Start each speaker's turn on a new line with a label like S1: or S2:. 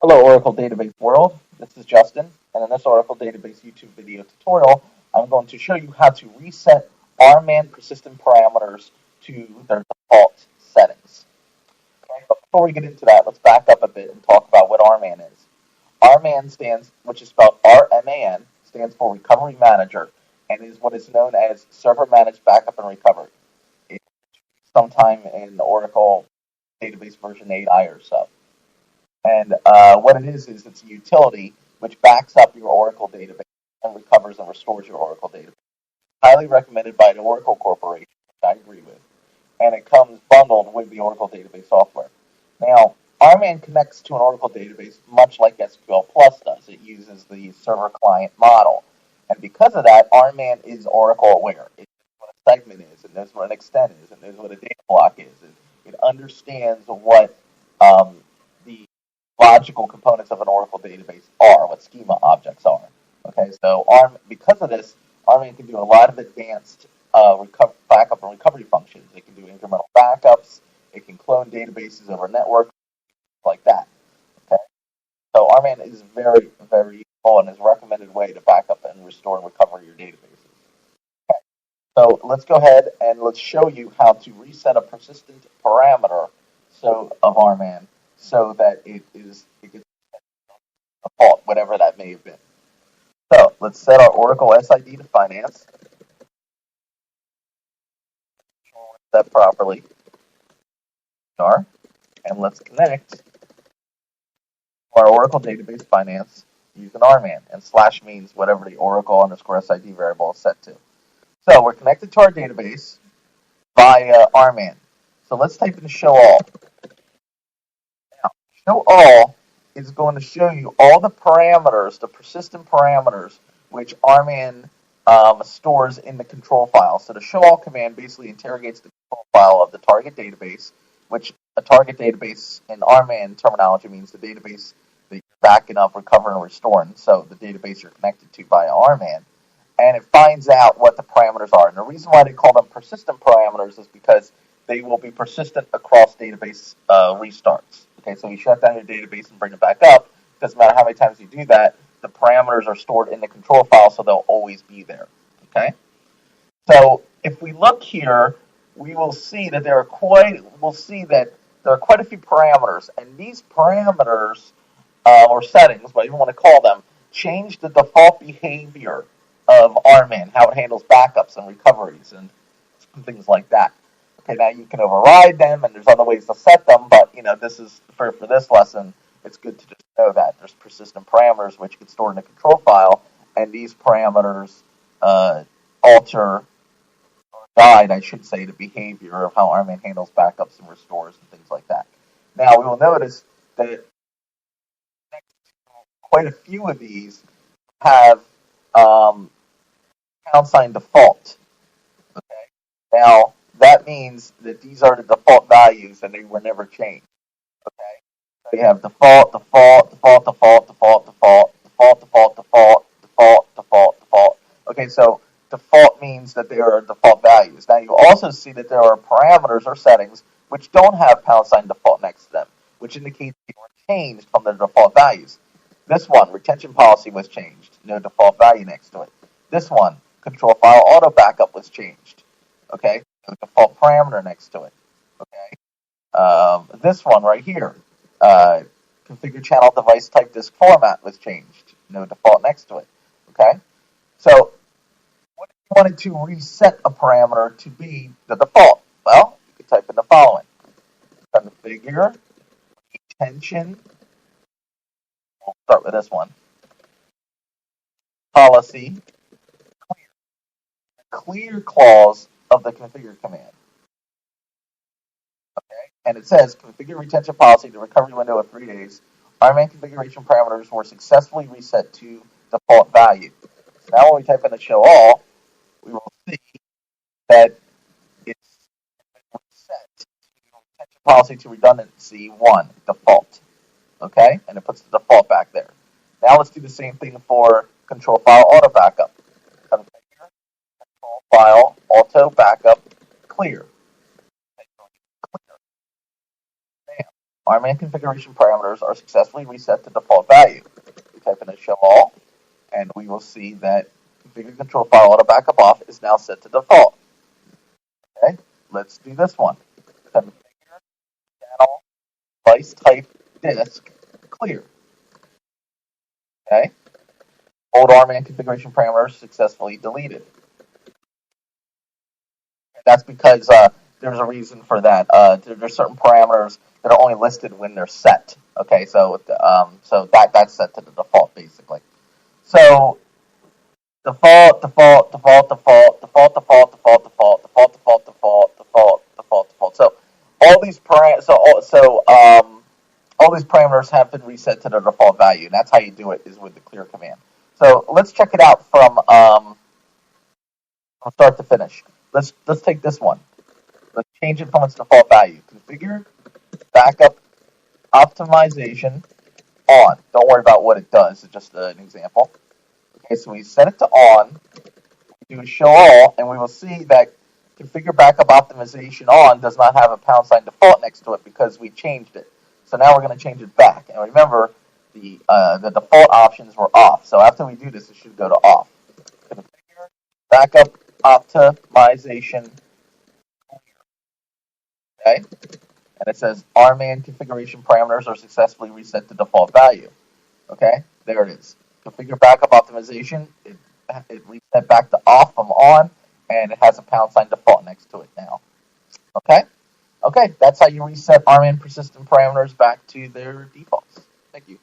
S1: Hello, Oracle Database World. This is Justin, and in this Oracle Database YouTube video tutorial, I'm going to show you how to reset RMAN persistent parameters to their default settings. Okay, but before we get into that, let's back up a bit and talk about what RMAN is. RMAN stands, which is spelled RMAN, stands for Recovery Manager, and is what is known as Server Managed Backup and Recovery. It's sometime in Oracle Database version 8i or so. And what it is it's a utility which backs up your Oracle database and recovers and restores your Oracle database. Highly recommended by the Oracle Corporation, which I agree with. And it comes bundled with the Oracle database software. Now, RMAN connects to an Oracle database much like SQL Plus does. It uses the server-client model. And because of that, RMAN is Oracle aware. It knows what a segment is. It knows what an extent is. It knows what a data block is. It understands what the logical components of an Oracle database are, what schema objects are. Okay, so because of this, RMAN can do a lot of advanced backup and recovery functions. It can do incremental backups. It can clone databases over network, like that. Okay, so RMAN is very, very useful and is a recommended way to back up and restore and recover your databases. Okay, so let's go ahead and let's show you how to reset a persistent parameter of RMAN so that it gets default, whatever that may have been. So let's set our Oracle SID to finance. Set properly. And let's connect our Oracle database finance using RMAN. And / means whatever the Oracle _SID variable is set to. So we're connected to our database via RMAN. So let's type in show all. Show all is going to show you all the parameters, the persistent parameters, which RMAN stores in the control file. So the show all command basically interrogates the control file of the target database, which a target database in RMAN terminology means the database that you're backing up, recovering, and restoring. So the database you're connected to via RMAN. And it finds out what the parameters are. And the reason why they call them persistent parameters is because they will be persistent across database restarts. Okay, so you shut down your database and bring it back up. Doesn't matter how many times you do that, the parameters are stored in the control file, so they'll always be there. Okay, so if we look here, we will see that there are quite a few parameters, and these parameters or settings, whatever you want to call them, change the default behavior of RMAN, how it handles backups and recoveries and things like that. Okay, now you can override them, and there's other ways to set them, but this is for this lesson. It's good to just know that there's persistent parameters which get stored in a control file, and these parameters alter or guide, I should say, the behavior of how RMAN handles backups and restores and things like that. Now we will notice that quite a few of these have # default. Okay, now that means that these are the default values and they were never changed. Okay, so you have default, default, default, default, default, default, default, default, default, default, default, default. Okay, so default means that they are default values. Now you also see that there are parameters or settings which don't have # default next to them, which indicates they were changed from the default values. This one, retention policy, was changed. No default value next to it. This one, control file auto backup, was changed. Okay, no default parameter next to it. Okay, this one right here, configure channel device type disk format, was changed. No default next to it. Okay, so what if you wanted to reset a parameter to be the default? Well, you could type in the following: configure retention. We'll start with this one. Policy clear clause of the configure command. Okay, and it says configure retention policy to recovery window of 3 days. RMAN configuration parameters were successfully reset to default value. So now when we type in the show all, we will see that it's reset to retention policy to redundancy 1 default. Okay, and it puts the default back there. Now let's do the same thing for control file auto backup. Configure control file auto backup clear. RMAN configuration parameters are successfully reset to default value. We type in a show all, and we will see that configure control file auto backup off is now set to default. Okay, let's do this one. Configure channel device type disk clear. Okay, old RMAN configuration parameters successfully deleted. That's because there's a reason for that. There's certain parameters that are only listed when they're set. Okay, so that's set to the default basically. So default. So all these parameters have been reset to their default value, and that's how you do it is with the clear command. So let's check it out from start to finish. Let's take this one. Let's change it from its default value. Configure backup optimization on. Don't worry about what it does. It's just an example. Okay, so we set it to on. We do a show all, and we will see that configure backup optimization on does not have a # default next to it because we changed it. So now we're going to change it back. And remember, the default options were off. So after we do this, it should go to off. Configure backup optimization. Okay, and it says RMAN configuration parameters are successfully reset to default value. Okay, there it is. Configure backup optimization. It reset back to off from on, and it has a # default next to it now. Okay, that's how you reset RMAN persistent parameters back to their defaults. Thank you.